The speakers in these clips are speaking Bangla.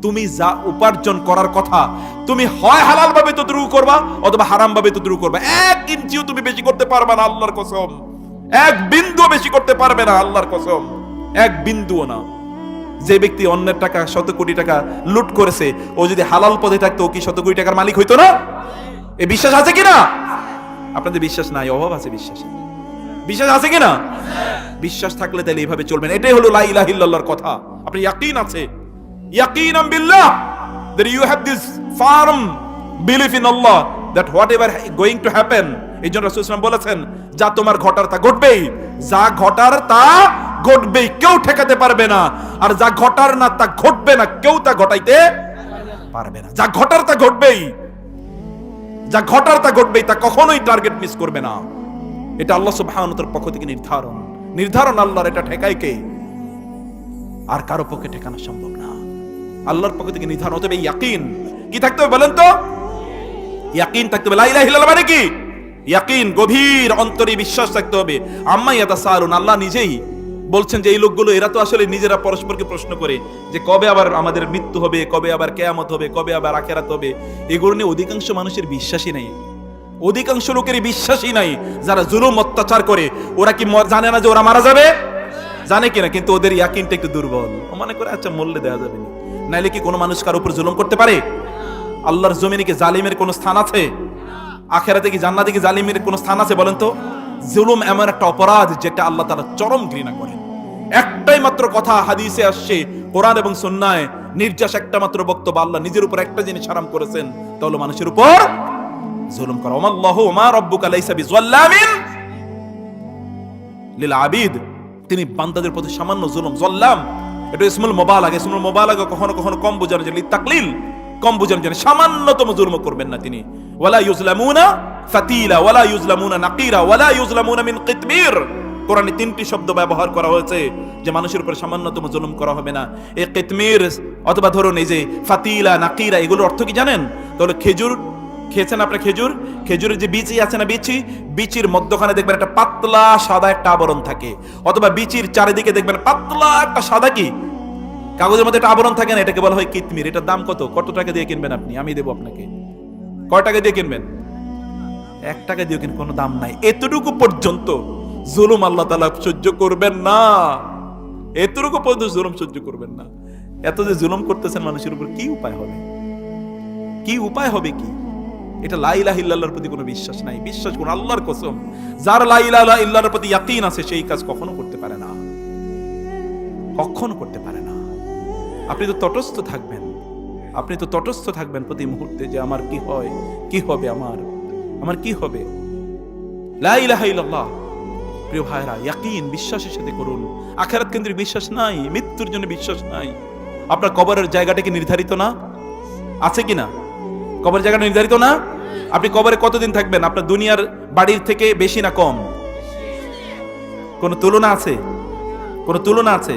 তুমি যা উপার্জন করার কথা তুমি হয় হালাল ভাবে ততটুকু করবা অথবা হারাম ভাবে ততটুকু করবা। 1 ইঞ্চিও তুমি বেশি করতে পারবে না আল্লাহর কসম, 1 বিন্দু বেশি করতে পারবে না আল্লাহর কসম, 1 বিন্দুও না। যে ব্যক্তি অন্যের টাকা 100 কোটি টাকা লুট করেছে, ও যদি হালাল পথে থাকতো ও কি 100 কোটি টাকার মালিক হইতো না? এই বিশ্বাস আছে কিনা? আপনাদের বিশ্বাস নাই, অভাব আছে বিশ্বাসে। বিশ্বাস আছে কিনা? বিশ্বাস থাকলে তাহলে এইভাবে চলবেন। এটাই হলো লা ইলাহা ইল্লাল্লাহর কথা। আপনি ইয়াকিন আছে, ইয়াকিনাম বিল্লাহ, that you have this firm belief in Allah that whatever going to happen, এই জন্য রাসূল সাল্লাল্লাহু আলাইহি ওয়াসাল্লাম বলেছেন, যা তোমার ঘটার তা ঘটবেই, যা ঘটার তা ঘটবেই, কেউ ঠেকাতে পারবে না। আর যা ঘটার না তা ঘটবে না, কেউ তা ঘটাইতে পারবে না। যা ঘটার তা ঘটবেই, যা ঘটার তা ঘটবেই, তা কখনোই টার্গেট মিস করবে না। এটা আল্লাহ সুবহানাহু ওয়া তাআলার পক্ষ থেকে নির্ধারণ আল্লাহর। এটা ঠেকায় কে? আর কারো পক্ষে ঠেকানো সম্ভব না, আল্লাহর পক্ষ থেকে নির্ধারণ হতে হবে। ইয়াকিন কি থাকতে হবে বলেন তো? ইয়াকিন থাকতে হবে। লা ইলাহা ইল্লাল্লাহ মানে কি? ইয়াকিন, গভীর অন্তরে বিশ্বাস থাকতে হবে। আম্মা ইয়াতাসাআলুন, আল্লাহ নিজেই বলছেন যে এই লোকগুলো এরা তো আসলে নিজেরা পরস্পরকে প্রশ্ন করে যে কবে আবার আমাদের মৃত্যু হবে, কবে আবার কিয়ামত হবে, কবে আবার আখিরাত হবে। এগুলো নিয়ে অধিকাংশ মানুষের বিশ্বাসই নাই, অধিকাংশ লোকেরই বিশ্বাসই নাই। যারা জুলুম অত্যাচার করে ওরা কি জানে না যে ওরা মারা যাবে? জানে কিনা, কিন্তু ওদের ইয়াকিনটা একটু দুর্বল। ও মনে করে আচ্ছা মরলে দেওয়া যাবে না। নাইলে কি কোনো মানুষ কার উপর জুলুম করতে পারে? আল্লাহর জমিনে কি জালিমের কোনো স্থান আছে? আখিরাতে কি জান্নাতে কি জালিমের কোনো স্থান আছে বলেন তো? জুলুম এমন একটা অপরাধ যেটা আল্লাহ তাআলা চরম ঘৃণা করেন। একটাই মাত্র কথা হাদিসে আসছে, কোরআন এবং সুন্নাহয় নির্যাস একটা মাত্র বক্তব্য, আল্লাহ নিজের উপর একটা জিনিস হারাম করেছেন, তা হলো মানুষের উপর জুলুম করা। ওয়াল্লাহু মা রাব্বুকা লাইসা বিযাল্লামিন লিল আবিদ, তিনি বান্দাদের প্রতি সামান্য জুলুম, যাল্লাম এটা ইসমুল মুবালাগা। ইসমুল মুবালাগা কখনো কখনো কম বোঝানোর জন্য, তাকলিল কম বোঝানোর জন্য, সামান্যতম জুলুম করবেন না তিনি। ওয়ালা ইউজলামুনা ফাতিলা ওয়ালা ইউজলামুনা নাকিরা ওয়ালা ইউজলামুনা মিন কিতমির। কোরআনে 3টি শব্দ ব্যবহার করা হয়েছে যে মানুষের উপর সামান্যতম জুলুম করা হবে না। এই কিতমির অথবা ধরুন এই যে ফাতিলা নাকিরা, এগুলোর অর্থ কি জানেন? তাহলে খেজুর খেয়েছেন আপনার? খেজুরের যে বিচি আছে না, বিচির মধ্যখানে দেখবেন একটা পাতলা সাদা একটা আবরণ থাকে, অথবা বিচির চারিদিকে দেখবেন পাতলা একটা সাদা কি কাগজের মধ্যে একটা আবরণ থাকে না, এটাকে বলা হয় কিতমির। এটার দাম কত টাকা দিয়ে কিনবেন আপনি? আমি দেবো আপনাকে। কয় টাকা দিয়ে কিনবেন? 1 টাকা দিয়ে কিনবেন, কোনো দাম নাই। এতটুকু পর্যন্ত জুলুম আল্লাহ তাআলা সহ্য করবেন না, এতটুকু পর্যন্ত জুলুম সহ্য করবেন না। এত যে জুলুম করতেছেন মানুষের উপর, কি উপায় হবে? কি উপায় হবে কি? এটা লা ইলাহা ইল্লাল্লাহর প্রতি কোনো বিশ্বাস নাই। বিশ্বাস করুন আল্লাহর কসম, যার লা ইলাহা ইল্লাল্লাহর প্রতি ইয়াকিন আছে সেই কাজ কখনো করতে পারে না, কখনো করতে পারে না। আপনি তো তটস্থ থাকবেন, আপনি তো তটস্থ থাকবেন প্রতি মুহূর্তে যে আমার কি হয়, কি হবে, আমার কি হবে। লা ইলাহা ইল্লাল্লাহ প্রিয় ভাইরা, ইয়াকিন বিশ্বাসের সাথে করুন। আখিরাত কেন্দ্রিক বিশ্বাস নাই, মৃত্যুর জন্য বিশ্বাস নাই। আপনার কবরের জায়গাটা কি নির্ধারিত না? আছে কিনা? কবরের জায়গাটা নির্ধারিত না? আপনি কবরে কতদিন থাকবেন? আপনার দুনিয়ার বাড়ির থেকে বেশি না কম? কোন তুলনা আছে? কোন তুলনা আছে?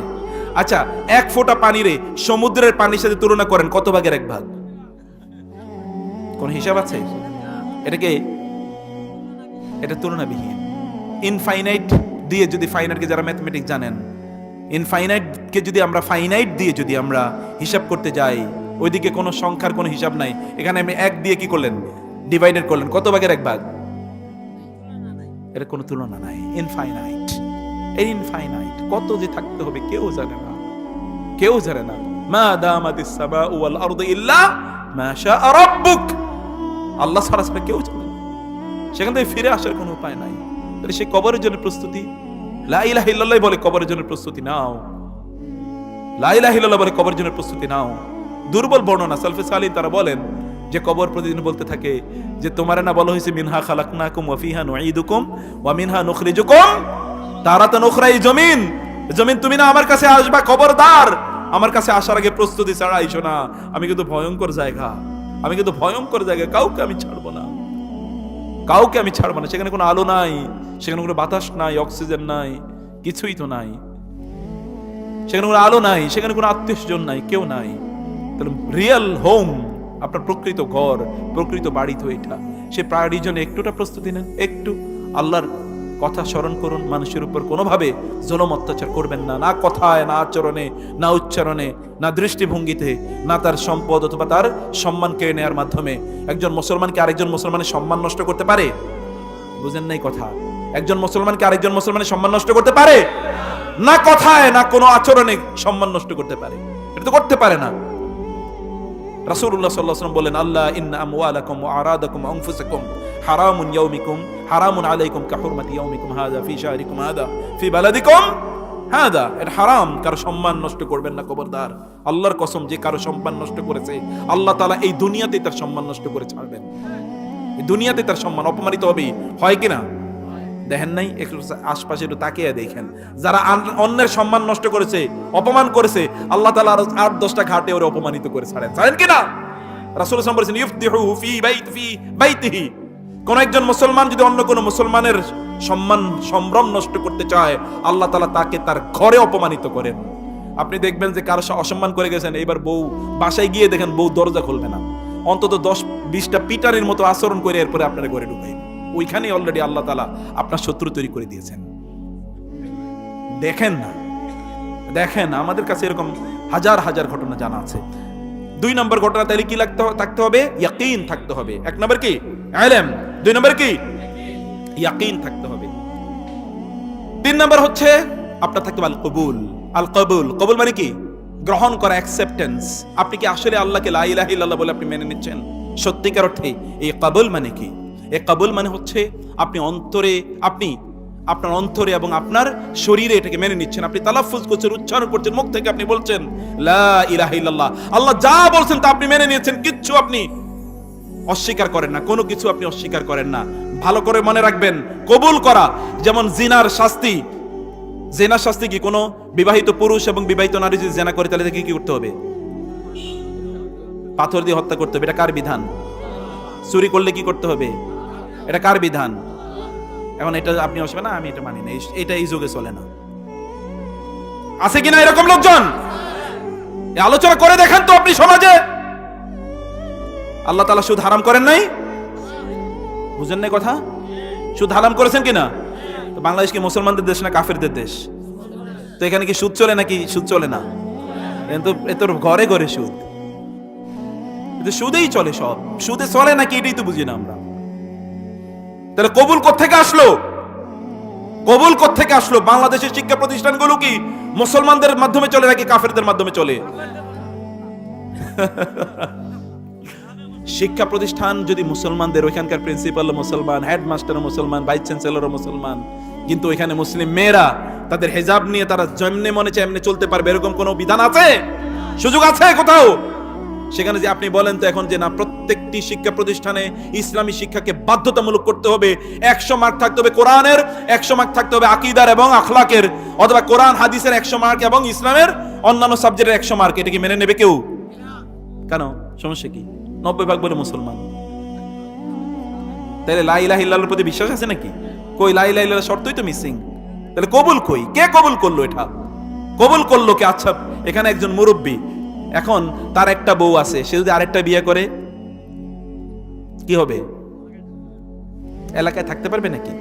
আচ্ছা, 1 ফোঁটা পানিরে সমুদ্রের পানির সাথে তুলনা করেন, কত ভাগের 1 ভাগ? কোন হিসাব আছে? এটা তুলনাবিহীন। ইনফাইনাইট দিয়ে যদি, ফাইনাইটকে যারা ম্যাথমেটিক্স জানেন, ইনফাইনাইটকে যদি আমরা ফাইনাইট দিয়ে যদি আমরা হিসাব করতে যাই, ওইদিকে কোনো সংখ্যার কোনো হিসাব নাই। এখানে আমি 1 দিয়ে কি করলেন? ডিভাইডেড করলেন, কত ভাগের 1 ভাগ? এর কোনো তুলনা নাই। ইনফাইনাইট, এই ইনফাইনাইট কত যে থাকতে হবে কেউ জানে না, কেউ জানে না। মা দামাতিস সামাউ ওয়াল আরদু ইল্লা মা শাআ রাব্বুক, আল্লাহ ছাড়া কেউ জানে না। সেখান থেকে ফিরে আসার কোনো উপায় নাই। তাহলে সেই কবরের জন্য প্রস্তুতি, লা ইলাহা ইল্লাল্লাহ বলে কবরের জন্য প্রস্তুতি নাও, লা ইলাহা ইল্লাল্লাহ বলে কবরের জন্য প্রস্তুতি নাও। দুর্বল বর্ণনা, সালফে সালিহ তারা বলেন যে কবর প্রতিদিন বলতে থাকে যে তোমার না বলা হয়েছে মিনহা খালাকনাকুম ওয়া ফিহা নুঈদুকুম ওয়া মিনহা নুখরিজুকুম তারাতান উখরা। এই জমিন তুমি না আমার কাছে আসবা, খবরদার আমার কাছে আসার আগে প্রস্তুতি ছাড়া আইসো না। আমি কিন্তু ভয়ঙ্কর জায়গা, কাউকে আমি ছাড়বো না, কাউকে আমি ছাড়বো না। সেখানে কোনো আলো নাই, সেখানে কোনো বাতাস নাই, অক্সিজেন নাই, কিছুই তো নাই। সেখানে কোনো আলো নাই, সেখানে কোনো আত্মীয়স্বজন নাই, কেউ নাই। তাহলে রিয়েল হোম, আপনার প্রকৃত ঘর, প্রকৃত বাড়ি তো এটা। সে বাড়ির জন্য একটুটা প্রস্তুতি নেন, একটু আল্লাহর কথা স্মরণ করুন, মানুষের উপর কোনোভাবে জুলুম অত্যাচার করবেন না, না কথায়, না আচরণে, না উচ্চারণে, না দৃষ্টিভঙ্গিতে, না তার সম্পদ অথবা তার সম্মান কেড়ে নেওয়ার মাধ্যমে। একজন মুসলমানকে আরেকজন মুসলমানের সম্মান নষ্ট করতে পারে? বুঝেন নাই কথা? একজন মুসলমানকে আরেকজন মুসলমানের সম্মান নষ্ট করতে পারে? না কথায়, না কোনো আচরণে সম্মান নষ্ট করতে পারে, এটা তো করতে পারে না। রাসূলুল্লাহ সাল্লাল্লাহু আলাইহি ওয়াসাল্লাম বলেন, আল্লাহ ইন্না আমওয়ালাকুম ওয়া আরাদাকুম ওয়া আনফুসাকুম হারামুন ইয়াউমিকুম হারামুন আলাইকুম কাহুরমাতি ইয়াউমিকুম হাযা ফি শাহরিকুম হাযা ফি বালাদিকুম হাযা। এটা হারাম, কারো সম্মান নষ্ট করবেন না, খবরদার। আল্লাহর কসম, যে কারো সম্মান নষ্ট করেছে আল্লাহ তাআলা এই দুনিয়াতেই তার সম্মান নষ্ট করে ছাড়বেন। এই দুনিয়াতে তার সম্মান অপমানিত হবেই, হয় কিনা? দেখেন নাই, একটু আশপাশে একটু তাকিয়ে দেখেন, যারা অন্যের সম্মান নষ্ট করেছে, অপমান করেছে, আল্লাহ তাআলা আরো 8-10টা ঘাটে ওরে অপমানিত করে ছাড়েন কিনা? রাসূলুল্লাহ সাল্লাল্লাহু আলাইহি ওয়াসাল্লাম বলেছেন, ইফতিহু ফি বাইতিহি। কোন একজন মুসলমান যদি অন্য কোন মুসলমানের সম্মান সম্ভ্রম নষ্ট করতে চায়, আল্লাহ তাআলা তাকে তার ঘরে অপমানিত করেন। আপনি দেখবেন যে কারো অসম্মান করে গেছেন, এইবার বউ বাসায় গিয়ে দেখেন বউ দরজা খুলবে না, অন্তত 10-20টা পিটারের মতো আচরণ করে এরপরে আপনার ঘরে ঢুকাই। ওইখানে অলরেডি আল্লাহ তাআলা আপনার শত্রু তৈরি করে দিয়েছেন। দেখেন না, দেখেন, আমাদের কাছে এরকম হাজার হাজার ঘটনা জানা আছে। 2 নম্বর ঘটনা তাহলে কি থাকতে হবে? ইয়াকিন থাকতে হবে। 1 নম্বর কি? ইলম। 2 নম্বর কি? ইয়াকিন থাকতে হবে। 3 নম্বর হচ্ছে আপনার থাকতে হবে আল কবুল। আল কবুল, কবুল মানে কি? গ্রহণ করা, অ্যাকসেপ্টেন্স। আপনি কি আসলে আল্লাহকে লা ইলাহা ইল্লাল্লাহ বলে আপনি মেনে নিচ্ছেন সত্যিকার অর্থে? এই কবুল মানে কি? এই কবুল মানে হচ্ছে আপনি অন্তরে, আপনার অন্তরে এবং আপনার শরীরে এটাকে মেনে নিচ্ছেন। আপনি তালাফুজ করছেন, উচ্চারণ করছেন, মুখ থেকে আপনি বলছেন লা ইলাহা ইল্লাল্লাহ। আল্লাহ যা বলছেন তা আপনি মেনে নিয়েছেন, কিচ্ছু আপনি অস্বীকার করেন না, কোনো কিছু আপনি অস্বীকার করেন না। ভালো করে মনে রাখবেন, কবুল করা যেমন জিনার শাস্তি। জিনার শাস্তি কি? কোনো বিবাহিত পুরুষ এবং বিবাহিত নারী যদি জিনা করে তাহলে কি করতে হবে? পাথর দিয়ে হত্যা করতে হবে। এটা কার বিধান? চুরি করলে কি করতে হবে? এটা কার বিধান? এখন এটা আপনি আসবেন না, আমি এটা মানি না, এটা এই যুগে চলে না। আছে কিনা এরকম লোকজন? আলোচনা করে দেখেন তো আপনি সমাজে। আল্লাহ তাআলা সুদ হারাম করেন নাই? বুঝেন নাই কথা? সুদ হারাম করেছেন কিনা? তো বাংলাদেশ কি মুসলমানদের দেশ না কাফেরদের দেশ? তো এখানে কি সুদ চলে নাকি সুদ চলে না? কিন্তু এত ঘরে ঘরে সুদ, সুদেই চলে, সব সুদে চলে নাকি এটাই তো বুঝি না আমরা। তাহলে কবুল কোত্থেকে আসলো? কবুল কোত্থেকে আসলো? বাংলাদেশের শিক্ষা প্রতিষ্ঠানগুলো কি মুসলমানদের মাধ্যমে চলে নাকি কাফেরদের মাধ্যমে চলে? শিক্ষা প্রতিষ্ঠান যদি মুসলমানদের, ওইখানকার প্রিন্সিপাল মুসলমান, হেডমাস্টার মুসলমান, ভাইস চ্যান্সেলর মুসলমান, কিন্তু ওইখানে মুসলিম মেয়েরা তাদের হেজাব নিয়ে তারা যেমনে মনে চায় এমনি চলতে পারবে, এরকম কোনো বিধান আছে? সুযোগ আছে কোথাও? সেখানে যে আপনি বলেন তো এখন যে না, প্রত্যেকটি শিক্ষা প্রতিষ্ঠানে ইসলামী শিক্ষাকে বাধ্যতামূলক করতে হবে, 100 মার্ক থাকতে হবে কোরআনের, 100 মার্ক থাকতে হবে আকীদার এবং আখলাকের, অথবা কোরআন হাদিসের 100 মার্ক এবং ইসলামের অন্যান্য সাবজেক্টের 100 মার্ক, এটা কি মেনে নেবে কেউ? কেন? সমস্যা কি? 90% বলে মুসলমান। তাহলে লা ইলাহা ইল্লাল্লাহর প্রতি বিশ্বাস আছে নাকি? কই, লা ইলাহা ইল্লাল্লাহ শর্তই তো মিসিং। তাহলে কবুল কই? কে কবুল করলো এটা? কবুল করলো কে? আচ্ছা, এখানে একজন মুরব্বী, এখন তার একটা বউ আছে, সে যদি আরেকটা বিয়ে করে কি হবে? এলাকায় থাকতে পারবে নাকি?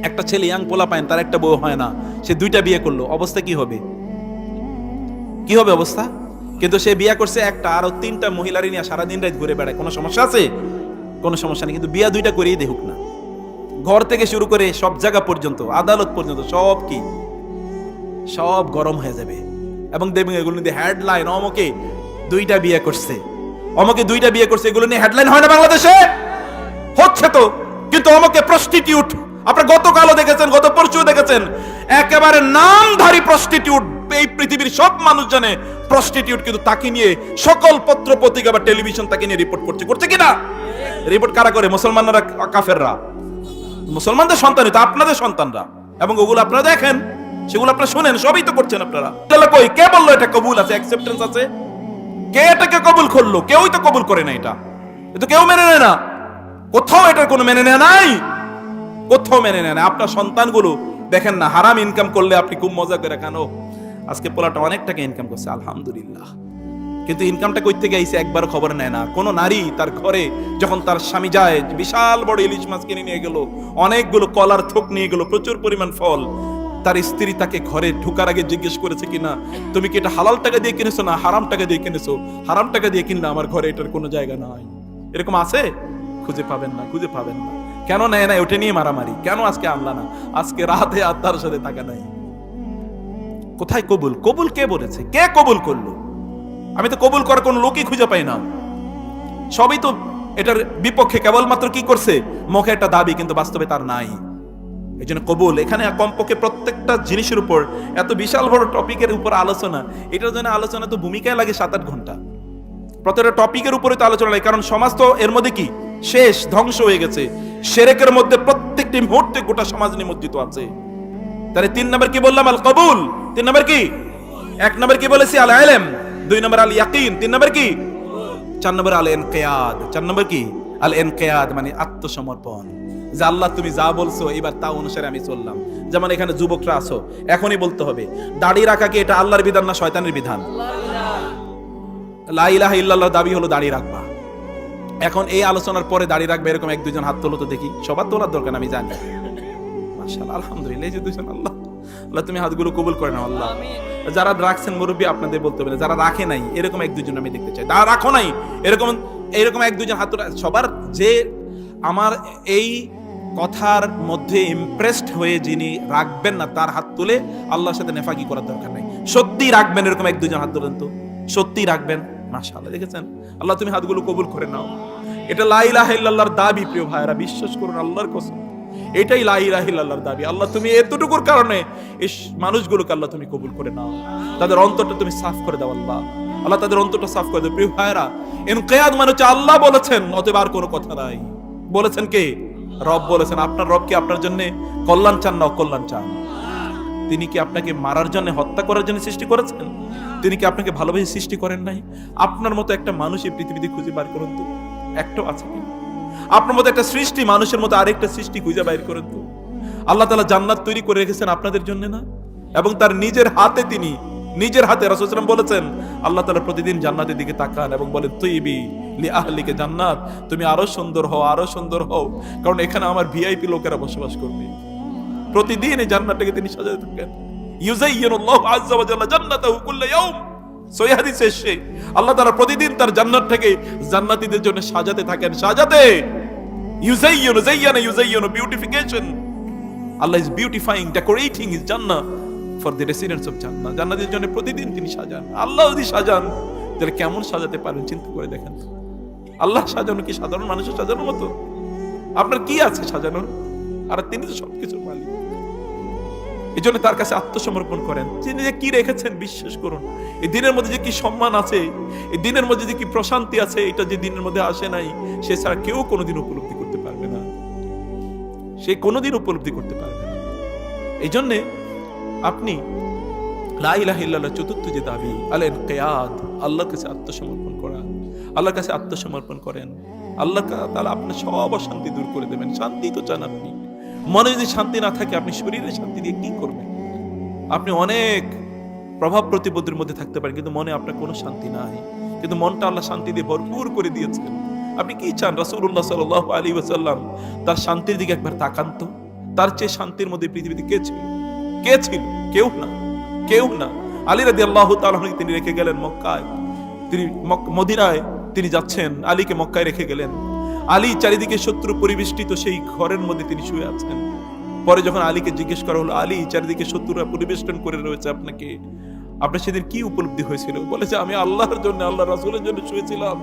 একটা ছেলে ইয়াং পোলা পায়, তার একটা বউ হয় না, সে 2টা বিয়ে করলো, অবস্থা কি হবে? কি হবে অবস্থা? কিন্তু সে বিয়ে করছে একটা, আরো 3টা মহিলারই নিয়ে সারাদিন রাত ঘুরে বেড়ায়, কোনো সমস্যা আছে? কোনো সমস্যা নেই। কিন্তু বিয়া 2টা করেই দেখুক না, ঘর থেকে শুরু করে সব জায়গা পর্যন্ত, আদালত পর্যন্ত সব কি সব গরম হয়ে যাবে। এবং দেখবেন এগুলো নিয়ে হেডলাইন, অমকে 2টা বিয়ে করছে, অমকে 2টা বিয়ে করছে, এগুলো নিয়ে হেডলাইন হয় না বাংলাদেশে? হচ্ছে তো। কিন্তু অমকে প্রস্টিটিউট, আপনারা গতকালও দেখেছেন, গত পরশু দেখেছেন, একেবারে নামধারী প্রস্টিটিউট, এই পৃথিবীর সব মানুষ জানে প্রস্টিটিউট, কিন্তু তাকে নিয়ে সকল পত্র পত্রিকা বা টেলিভিশন তাকে নিয়ে রিপোর্ট করছে কিনা? রিপোর্ট কারা করে? মুসলমানরা, কাফেররা। মুসলমানদের সন্তানই তো আপনাদের সন্তানরা, এবং ওগুলো আপনারা দেখেন, সেগুলো আপনারা শুনেন, সবই তো করছেন আপনারা। তাহলে কই, কে বললো এটা কবুল আছে, অ্যাকসেপ্টেন্স আছে? কে এটাকে কবুল করলো? কেউই তো কবুল করে না, এটা তো কেউ মেনে নেয় না, কোথাও এটার কোনো মেনে নেয় নাই, কোথাও মেনে নেয় না। আপনার সন্তানগুলো দেখেন না, হারাম ইনকাম করলে আপনি খুব মজা করে খানো, আজকে পোলাটা অনেক টাকা ইনকাম করছে, আলহামদুলিল্লাহ, কিন্তু ইনকামটা কই থেকে আইছে একবার খবর নেয় না। কোন নারী তার ঘরে যখন তার স্বামী যায়, বিশাল বড় ইলিশ মাছ কিনে নিয়ে গেল, অনেকগুলো কলার থোক নিয়ে গেল, প্রচুর পরিমাণ ফল, তার স্ত্রী তাকে ঘরে ঢোকার আগে জিজ্ঞেস করেছে কিনা, তুমি কি এটা হালাল টাকা দিয়ে কিনেছো না হারাম টাকা দিয়ে কিনেছো? হারাম টাকা দিয়ে কিনলে আমার ঘরে এটার কোনো জায়গা নাই। এরকম আছে? খুঁজে পাবেন না, খুঁজে পাবেন না। কেন নেয় না? ওটা নিয়ে মারামারি। কেন আজকে আনলা না? আজকে রাতে আর তার সাথে টাকা নাই। কোথায় কবুল? কবুল কে বলেছে? কে কবুল করলো? আমি তো কবুল করার কোন লোকই খুঁজে পাই না। সবই তো এটার বিপক্ষে, কেবলমাত্র কি করছে? মুখে একটা দাবি, কিন্তু বাস্তবে তার নাই। এই জন্য কবুল, এখানে কমপক্ষে প্রত্যেকটা জিনিসের উপর, এত বিশাল বড় টপিকের উপর আলোচনা, এটার জন্য আলোচনা তো ভূমিকায় লাগে 7-8 ঘন্টা। প্রত্যেকটা টপিকের উপরে তো আলোচনা লাগে, কারণ সমাজ তো এর মধ্যে কি শেষ, ধ্বংস হয়ে গেছে। শিরকের মধ্যে প্রত্যেকটি মুহূর্তে গোটা সমাজ নিমজ্জিত আছে। তাহলে 3 নম্বর কি বললাম? আল কবুল। 3 নম্বর কি? 1 নম্বর কি বলেছি? আল ইলম। 2 নম্বর আল ইয়াকিন। 3 নম্বর কি? 4 নম্বর আল ইনকিয়াদ। 4 নম্বর কি? আল ইনকিয়াদ, মানে আত্মসমর্পণ। যে আল্লাহ তুমি যা বলছো এবার তা অনুসারে আমি চললাম। যেমন এখানে যুবকরা আছো, এখনই বলতে হবে দাড়ি রাখা কি এটা আল্লাহর বিধান না শয়তানের বিধান? লা ইলাহা ইল্লাল্লাহ দাবি হলো দাড়ি রাখবা। এখন এই আলোচনার পরে দাড়ি রাখবে এরকম 1-2 জন হাত তোলো তো দেখি। সবার তোলার দরকার আমি জানি। মাশাআল্লাহ, আলহামদুলিল্লাহ। এই যে 2 জন, আল্লাহ আল্লাহ তুমি হাতগুলো কবুল করে নাও আল্লাহ। যারা রাখছেন মুরব্বী আপনাদের বলতে হবে না, যারা রাখে নাই এরকম 1-2 জন আমি দেখতে চাই। যারা রাখো নাই এরকম 1-2 জন হাত তোলা। সবার যে আমার এই কথার মধ্যে ইমপ্রেসড হয়ে যিনি রাখবেন না তার হাত তুলে আল্লাহর সাথে নেফাকি করার দরকার নাই। সত্যি রাখবেন এরকম 1-2 জন হাত তোলেন তো, সত্যি রাখবেন। মাশাআল্লাহ, দেখেছেন? আল্লাহ তুমি হাতগুলো কবুল করে নাও। এটা লা ইলাহা ইল্লাল্লাহর দাবি প্রিয় ভাইরা, বিশ্বাস করুন আল্লাহর কসম, এটাই লা ইলাহা ইল্লাল্লাহর দাবি। আল্লাহ তুমি এতটুকুর কারণে এই মানুষগুলোকে আল্লাহ তুমি কবুল করে নাও, তাদের অন্তরটা তুমি সাফ করে দাও আল্লাহ। আল্লাহ তাদের অন্তরটা সাফ করে দাও। প্রিয় ভাইরা, ইনকিয়াদ মানে হচ্ছে আল্লাহ বলেছেন, অতএব আর কোনো কথা নাই। বলেছেন কে? রব বলেছেন। আপনার রব কি আপনার জন্য কল্যাণ চান না অকল্যাণ চান? তিনি কি আপনাকে মারার জন্য, হত্যা করার জন্য সৃষ্টি করেছেন? তিনি কি আপনাকে ভালোবেসে সৃষ্টি করেন নাই? আপনার মতো একটা মানুষ এই পৃথিবীতে খুঁজে বার করুন তো, একটাও আছে কি? আপনার মতো একটা সৃষ্টি, মানুষের মতো আরেকটা সৃষ্টি খুঁজে বাইর করেন তো। আল্লাহ তাআলা জান্নাত তৈরি করে রেখেছেন আপনাদের জন্য না? এবং তার নিজের হাতে, তিনি নিজের হাতে, রাসূল সাল্লাল্লাহু আলাইহি ওয়াসাল্লাম বলেছেন আল্লাহ তাআলা প্রতিদিন জান্নাতের দিকে তাকান এবং বলেন তুইবি লি আহলিকে জান্নাত, তুমি আরো সুন্দর হও, আরো সুন্দর হও, কারণ এখানে আমার ভিআইপি লোকেরা বসবাস করবে। প্রতিদিন এই জান্নাতটাকে তিনি সাজাতে থাকেন। ইউযায়্যিনুল্লাহু আযজা ওয়া জাল্লা জান্নাতাহু কুল্লা ইয়াউম। সহিহ হাদিসে এসেছে আল্লাহ তাআলা প্রতিদিন তার জান্নাতটাকে জান্নাতীদের জন্য সাজাতে থাকেন। সাজাতে, ইউযায়্যিনু beautification. Allah is beautifying, decorating his জান্নাহ ফর দ্য রেসিডেন্টস অফ জান্নাহ। জান্নাতের জন্য প্রতিদিন তিনি সাজান। আল্লাহ যদি সাজান তাহলে কেমন সাজাতে পারেন চিন্তা করে দেখেন। আল্লাহ সাজানো কি সাধারণ মানুষের সাজানোর মতো? আপনার কি আছে সাজানোর? আর তিনি তো সবকিছুর মালিক। এই জন্য তার কাছে আত্মসমর্পণ করেন। তিনি যে কি রেখেছেন বিশ্বাস করুন। এই দিনের মধ্যে যে কি সম্মান আছে, এই দিনের মধ্যে যে কি প্রশান্তি আছে, এটা যে দিনের মধ্যে আসে নাই সে ছাড়া কেউ কোনোদিন উপলব্ধি করতে পারবে না। সে কোনোদিন উপলব্ধি করতে পারবে না। এই জন্য আপনি লা ইলাহা ইল্লাল্লাহ চতুর্থ যে দাবি আল ইনকিয়াদ, আল্লাহর কাছে আত্মসমর্পণ করা। আল্লাহর কাছে আত্মসমর্পণ করেন, আল্লাহ তাআলা আপনার সব অশান্তি দূর করে দেবেন। শান্তি তো চান আপনি। মনে যদি শান্তি না থাকে আপনি শরীরে শান্তি দিয়ে কি করবেন? আপনি অনেক প্রভাব প্রতিপত্তির মধ্যে থাকতে পারেন কিন্তু মনে আপনার কোনো শান্তি নাই, কিন্তু মনটা আল্লাহ শান্তি দিয়ে ভরপুর করে দিয়েছেন। আপনি কি চান? রাসূলুল্লাহ সাল্লাল্লাহু আলাইহি ওয়াসাল্লাম তার শান্তির দিকে একবার তাকান তো। তার চেয়ে শান্তির মধ্যে পৃথিবীতে কে ছিল? কে ছিল? কেউ না, কেউ না। আলী রাদিয়াল্লাহু তাআলা তিনি রেখে গেলেন মক্কায়, তিনি মদিনায় তিনি যাচ্ছেন, আলীকে মক্কায় রেখে গেলেন। আলী চারিদিকে শত্রু পরিবেষ্টিত সেই ঘরের মধ্যে তিনি শুয়ে আছেন। পরে যখন আলীকে জিজ্ঞেস করা হলো আলী চারিদিকে শত্রুরা পরিবেষ্টন করে রয়েছে, আপনাকে আপনার সেদিন কি উপলব্ধি হয়েছিল? বলেছে আমি আল্লাহর জন্য, আল্লাহ রাসূলের জন্য শুয়েছিলাম।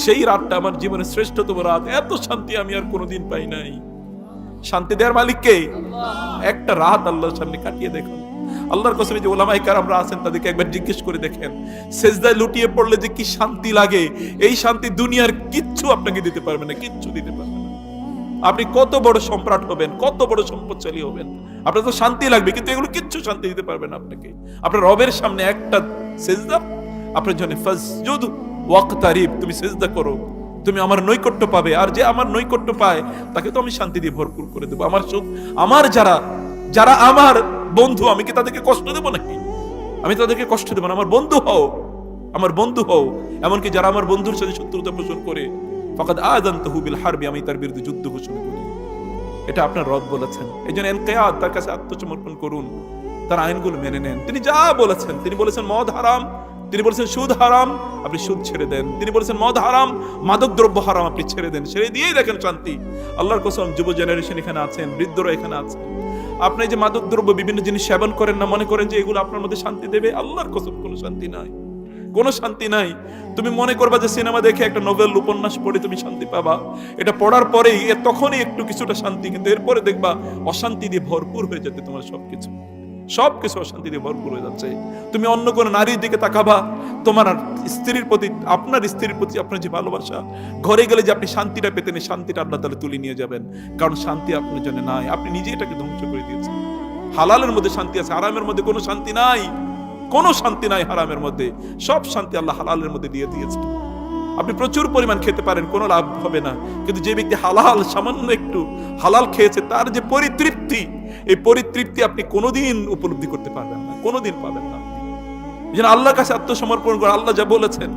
সেই রাতটা আমার জীবনের শ্রেষ্ঠতম রাত। এত শান্তি আমি আর কোনোদিন পাই নাই। শান্তি দেওয়ার মালিক কে? একটা রাত আল্লাহর সামনে কাটিয়ে দেখুন। আল্লাহর কসম, যে ওলামায়ে কেরামরা আছেন তাদেরকে একবার জিজ্ঞেস করে দেখেন সেজদায় লুটিয়ে পড়লে যে কি শান্তি লাগে, এই শান্তি দুনিয়ার কিচ্ছু আপনাকে দিতে পারবে না, কিচ্ছু দিতে পারবে না। আপনি কত বড় সম্রাট হবেন, কত বড় সম্পদশালী হবেন, আপনার তো শান্তি লাগবে, কিন্তু এগুলো কিচ্ছু শান্তি দিতে পারবে না আপনাকে। আপনার রবের সামনে একটা সেজদা আপনার জন্য ফাসজুদ ওয়াকতারিব, তুমি সেজদা করো, তুমি আমার নৈকট্য পাবে। আর যে আমার নৈকট্য পায় তাকে তো আমি শান্তি দিয়ে ভরপুর করে দেবো। আমার সুখ, আমার যারা আমার বন্ধু, আমি কি তাদেরকে কষ্ট দেবো নাকি? আমি তাদেরকে কষ্ট দেবো না। আমার বন্ধু হও, আমার বন্ধু হও। এমনকি যারা আমার বন্ধুর সাথে শত্রুতা পোষণ করে, ফাকাদ আযানতুহু বিল হারবি, আমি তার বিরুদ্ধে যুদ্ধ ঘোষণা করি। এটা আপনার রব বলেছেন। এই জন্য ইনকিয়াদ, তার কাছে আত্মসমর্পণ করুন, তার আইনগুলো মেনে নেন। তিনি যা বলেছেন, তিনি বলেছেন মদ হারাম, তিনি বলেছেন সুদ হারাম, আপনি সুদ ছেড়ে দেন। তিনি বলেছেন মদ হারাম, মাদক দ্রব্য হারাম, আপনি ছেড়ে দেন। ছেড়ে দিয়েই দেখেন শান্তি। আল্লাহর কসম, যুব জেনারেশন এখানে আছেন, বৃদ্ধরা এখানে আছেন, আপনি যে মাদক দ্রব্য বিভিন্ন জিনিস সেবন করেন না, মনে করেন যে এগুলো আপনার মধ্যে শান্তি দেবে। আল্লাহর কসম, কোনো শান্তি নাই, কোনো শান্তি নাই। তুমি মনে করবা যে সিনেমা দেখে, একটা নোবেল উপন্যাস পড়ে তুমি শান্তি পাবা, এটা পড়ার পরেই তখনই একটু কিছুটা শান্তি, কিন্তু এরপরে দেখবা অশান্তি দিয়ে ভরপুর হয়ে যেতে তোমার সবকিছু, সবকিছু অশান্তি দিয়ে ভরপুর হয়ে যাচ্ছে। তুমি অন্য কোনো নারীর দিকে তাকাবা, তোমার স্ত্রীর প্রতি, আপনার স্ত্রীর প্রতি আপনার যে ভালোবাসা, ঘরে গেলে যে আপনি শান্তিটা পেতেন, শান্তিটা আল্লাহ তাআলা তুলে নিয়ে যাবেন। কারণ শান্তি আপনার জন্য নাই, আপনি নিজে এটাকে ধ্বংস করে দিয়েছেন। হালালের মধ্যে শান্তি আছে, হারামের মধ্যে কোনো শান্তি নাই, কোনো শান্তি নাই হারামের মধ্যে। সব শান্তি আল্লাহ হালালের মধ্যে দিয়ে দিয়েছে। আপনি প্রচুর পরিমাণ খেতে পারেন, কোনো লাভ হবে না, কিন্তু যে ব্যক্তি হালাল, সামান্য একটু হালাল খেয়েছে, তার যে পরিতৃপ্তি, এই পরিতৃপ্তি আপনি কোনোদিন উপলব্ধি করতে পারবেন না, কোনোদিন পাবেন না। এই জন্য আল্লাহর কাছে আত্মসমর্পণ করে, আল্লাহ যা বলেছেন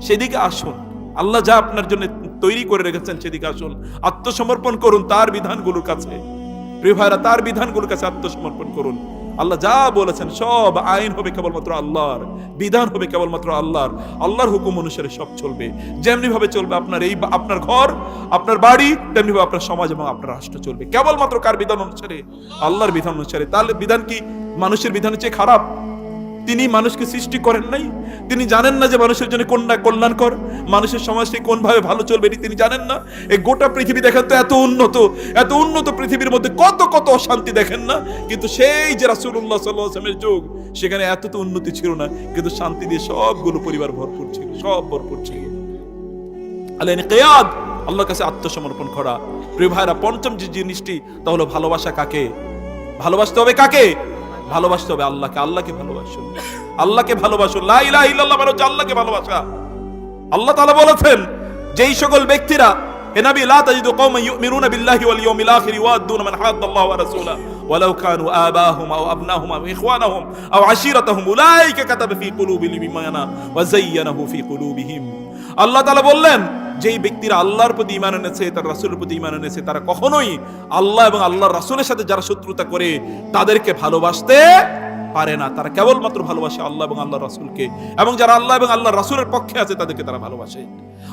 সেদিকে আসুন, আল্লাহ যা আপনার জন্য তৈরি করে রেখেছেন সেদিকে আসুন, আত্মসমর্পণ করুন তার বিধানগুলোর কাছে। প্রিয় ভাইরা, তার বিধানগুলোর কাছে আত্মসমর্পণ করুন। আল্লাহ যা বলেছেন সব আইন হবে কেবলমাত্র আল্লাহর, বিধান হবে কেবলমাত্র আল্লাহর। আল্লাহর হুকুম অনুসারে সব চলবে। যেমনি ভাবে চলবে আপনার এই আপনার ঘর, আপনার বাড়ি, তেমনি ভাবে আপনার সমাজ এবং আপনার রাষ্ট্র চলবে কেবলমাত্র কার বিধান অনুসারে? আল্লাহর বিধান অনুসারে। তাহলে বিধান কি মানুষের বিধানের চেয়ে খারাপ? তিনি মানুষকে সৃষ্টি করেন নাই? তিনি জানেন না যে মানুষের জন্য কোনটা কল্যাণকর, মানুষের সমাজটি কোন ভাবে ভালো চলবে, এটি তিনি জানেন না? এই গোটা পৃথিবী দেখেন তো, এত উন্নত, এত উন্নত পৃথিবীর মধ্যে কত কত অশান্তি দেখেন না? কিন্তু সেই যে রাসূলুল্লাহ সাল্লাল্লাহু আলাইহি ওয়াসাল্লামের যুগ, সেখানে এত তো উন্নতি ছিল না, কিন্তু শান্তি দিয়ে সবগুলো পরিবার ভরপুর ছিল, সব ভরপুর ছিল। আল-ইনকিয়াদ, আল্লাহর কাছে আত্মসমর্পণ করা। প্রিয় ভাইরা, পঞ্চম যে জিনিসটি তা হলো ভালোবাসা। কাকে ভালোবাসতে হবে? কাকে ভালোবাসতে হবে? আল্লাহকে। আল্লাহকে ভালোবাসুন, আল্লাহকে ভালোবাসুন। লা ইলাহা ইল্লাল্লাহ মানে হচ্ছে আল্লাহকে ভালোবাসা। আল্লাহ তাআলা বলেছেন, যেই সকল ব্যক্তিরা, হে নবী, লা তাজিদু কওমান ইউমিনুনা বিল্লাহি ওয়াল ইয়াউমিল আখির ওয়াদুনা মান হাদ্দাল্লাহু ওয়া রাসূলাহু ওয়ালাউ কানু আবাহুম আও আবনাহুম আও ইখওয়ানাহুম আও আশীরাতাহুম উলাইকা কাতাবা ফি কুলুবিহিম ঈমানা ওয়া যায়্যানাহু ফি কুলুবিহিম। আল্লাহ তাআলা বললেন, যেই ব্যক্তিরা আল্লাহর প্রতি ঈমান এনেছে, তার রাসূলের প্রতি ঈমান এনেছে, তারা কখনোই আল্লাহ এবং আল্লাহর রাসূলের সাথে যারা শত্রুতা করে তাদেরকে ভালোবাসতে পারে না। তারা কেবলমাত্র ভালোবাসে আল্লাহ এবং আল্লাহর রাসূলকে, এবং যারা আল্লাহ এবং আল্লাহর রাসূলের পক্ষে আছে তাদেরকে তারা ভালোবাসে।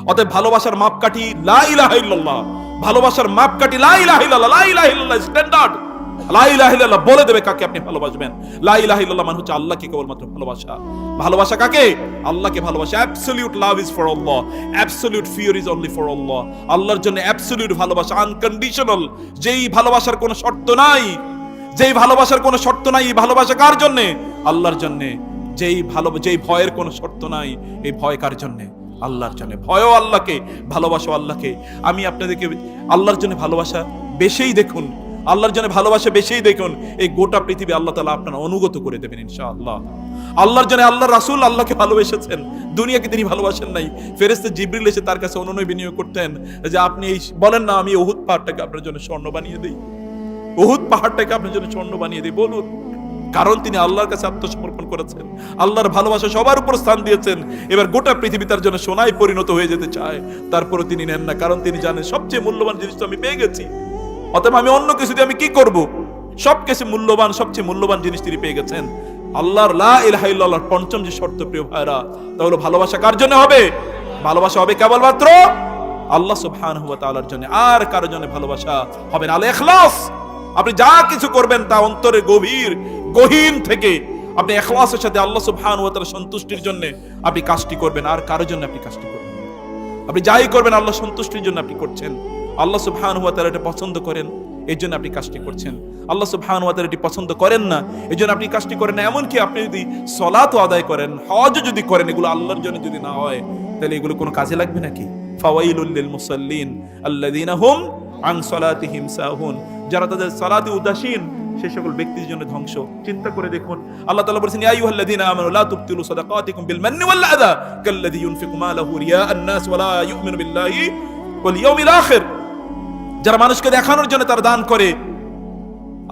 অতএব ভালোবাসার মাপকাঠি লা ইলাহা ইল্লাল্লাহ। ভালোবাসার মাপকাঠি লা ইলাহা ইল্লাল্লাহ। লা ইলাহা ইল্লাল্লাহ স্ট্যান্ডার্ড। লা ইলাহা ইল্লাল্লাহ বলে দেবে কাকে আপনি ভালোবাসবেন। লা ইলাহা ইল্লাল্লাহ মানে হচ্ছে আল্লাহকে কেবলমাত্র ভালোবাসা। ভালোবাসা কাকে? আল্লাহকে ভালোবাসা। Absolute love is for Allah, absolute fear is only for Allah. আল্লাহর জন্য অ্যাবসলিউট ভালোবাসা, আনকন্ডিশনাল, যেই ভালোবাসার কোনো শর্ত নাই, যেই ভালোবাসার কোনো শর্ত নাই, এই ভালোবাসা কার জন্য? আল্লাহর জন্য। যেই ভয়ের কোনো শর্ত নাই, এই ভয় কার জন্য? আল্লাহর জন্য। ভয়ও আল্লাহকে, ভালোবাসো আল্লাহকে। আমি আপনাদেরকে আল্লাহর জন্য ভালোবাসা বেশিই দেখুন, আল্লাহর জন্য ভালোবাসা বেশিই দেখুন, এই গোটা পৃথিবী আল্লাহ তাআলা আপনারা অনুগত করে দেবেন ইনশাআল্লাহ। আল্লাহর জন্য আল্লাহর রাসূল আল্লাহকে ভালোবেসেছেন, দুনিয়াকে তিনি ভালোবাসেন নাই। ফেরেশতা জিবরিল এসে তার কাছে অনুনয় বিনিয়োগ করতেন যে আপনি এই বলেন না, আমি উহুদ পাহাড়টাকে আপনার জন্য স্বর্ণ বানিয়ে দেই, উহুদ পাহাড়টাকে আপনার জন্য স্বর্ণ বানিয়ে দেই, বলুন। কারণ তিনি আল্লাহর কাছে আত্মসমর্পণ করেছেন, আল্লাহর ভালোবাসা সবার উপর স্থান দিয়েছেন। এবার গোটা পৃথিবী তার জন্য সোনায় পরিণত হয়ে যেতে চায়, তারপরে তিনি নেন না, কারণ তিনি জানেন সবচেয়ে মূল্যবান জিনিস তো আমি পেয়ে গেছি, অতএব আমি অন্য কিছু দিয়ে আমি কি করব? সবকিছু মূল্যবান, সবচেয়ে মূল্যবান জিনিস তিনি পেয়ে গেছেন। আল্লাহর লা ইলাহা ইল্লাল্লাহর পঞ্চম যে শর্ত, প্রিয় ভাইরা, তা হলো ভালোবাসা কার জন্য হবে? ভালোবাসা হবে কেবলমাত্র আল্লাহ সুবহানাহু ওয়া তাআলার জন্য, আর কারো জন্য ভালোবাসা হবে না। আল ইখলাস, আপনি যা কিছু করবেন তা অন্তরের গহীন থেকে আপনি ইখলাসের সাথে আল্লাহ সুবহানাহু ওয়া তাআলার সন্তুষ্টির জন্য আপনি কাজটি করবেন, আর কারো জন্য আপনি কাজটি করবেন। আপনি যাই করবেন আল্লাহ সন্তুষ্টির জন্য আপনি করছেন। আল্লাহ সুবহানাহু ওয়া তাআলা এটা পছন্দ করেন, এর জন্য আপনি কাজটি করছেন। আল্লাহ সুবহানাহু ওয়া তাআলা এটি পছন্দ করেন না, এর জন্য আপনি কাজটি করেন না। এমনকি আপনি যদি সালাতও আদায় করেন, হজ যদি করেন, এগুলো আল্লাহর জন্য যদি না হয়, তাহলে এগুলো কোনো কাজে লাগবে নাকি? ফাওয়াইলুল লিল মুসাল্লিন আল্লাযীনা হুম আন সালাতিহিম সাহুন। যারা তাদের সালাতে উদাসীন, সেই সকল ব্যক্তির জন্য ধ্বংস। চিন্তা করে দেখুন, আল্লাহ তাআলা বলেছেন, ইয়া আইয়ুহাল্লাযীনা আমানু লা তুবতিলু সাদাকাতিকুম বিল মান্নি ওয়াল আযা কাল্লাযী ইউনফিকু মালাহু রিয়াআন নাস ওয়া লা ইউমিনু বিল্লাহি ওয়াল ইয়াউমিল আখির। যারা মানুষকে দেখানোর জন্য তারা দান করে,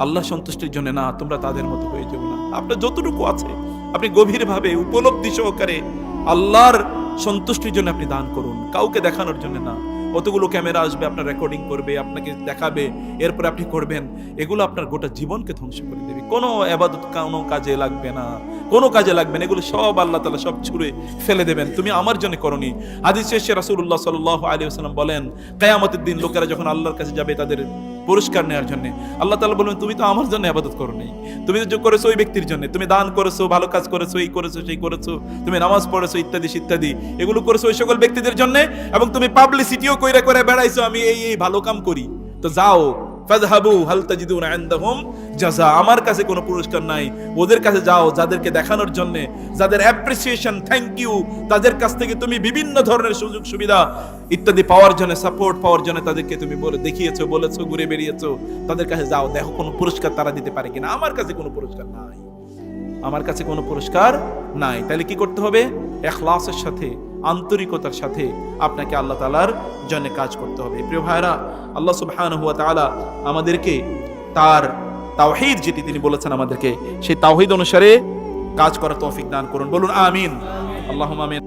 আল্লাহ সন্তুষ্টির জন্য না, তোমরা তাদের মতো হয়ে যাও না। আপনার যতটুকু আছে আপনি গভীরভাবে উপলব্ধি সহকারে আল্লাহর সন্তুষ্টির জন্য আপনি দান করুন, কাউকে দেখানোর জন্য না। কতগুলো ক্যামেরা আসবে, আপনার রেকর্ডিং করবে, আপনাকে দেখাবে, এরপরে আপনি করবেন, এগুলো আপনার গোটা জীবনকে ধ্বংস করে দেবে। কোনো ইবাদত কোনো কাজে লাগবে না, কোনো কাজে লাগবে না। এগুলো সব আল্লাহ তাআলা সব ছুঁড়ে ফেলে দেবেন। তুমি আমার জন্য করনি। হাদিসে এসেছে রাসূলুল্লাহ সাল্লাল্লাহু আলাইহি ওয়াসাল্লাম বলেন, কিয়ামতের দিন লোকেরা যখন আল্লাহর কাছে যাবে তাদের পুরস্কার নেওয়ার জন্য, আল্লাহ তাআলা বলবেন, তুমি তো আমার জন্য ইবাদত করোনি, তুমি তো করেছো ওই ব্যক্তির জন্য, তুমি দান করেছো, ভালো কাজ করেছো, এই করেছো, সেই করেছো, তুমি নামাজ পড়েছো, ইত্যাদি ইত্যাদি, এগুলো করেছো ওই সকল ব্যক্তিদের জন্য, এবং তুমি পাবলিসিটিও কইরা করে বেড়াইছো আমি এই ভালো কাম করি। তো যাও, ফাযহাবু হাল তাজিদুনা ইনদাহুম জাযা, আমার কাছে কোনো পুরস্কার নাই, ওদের কাছে যাও যাদেরকে দেখানোর জন্য, যাদের অ্যাপ্রিসিয়েশন, থ্যাংক ইউ, তাদের কাছ থেকে তুমি বিভিন্ন ধরনের সুযোগ সুবিধা ইত্যাদি পাওয়ার জন্য, সাপোর্ট পাওয়ার জন্য তাদেরকে তুমি বলে দেখিয়েছো, বলেছো, ঘুরে বেরিয়েছো, তাদের কাছে যাও, দেখো কোনো পুরস্কার তারা দিতে পারে কিনা। আমার কাছে কোনো পুরস্কার নাই, আমার কাছে কোনো পুরস্কার নাই। তাহলে কি করতে হবে? ইখলাসের সাথে, আন্তরিকতার সাথে আপনাকে আল্লাহ তাআলার জন্য কাজ করতে হবে। প্রিয় ভাইরা, আল্লাহ সুবহানাহু ওয়া তাআলা আমাদেরকে তার তাওহীদ যেটি তিনি বলেছেন আমাদেরকে, সেই তাওহীদ অনুসারে কাজ করার তৌফিক দান করুন। বলুন আমিন। আল্লাহুম্মা আমিন।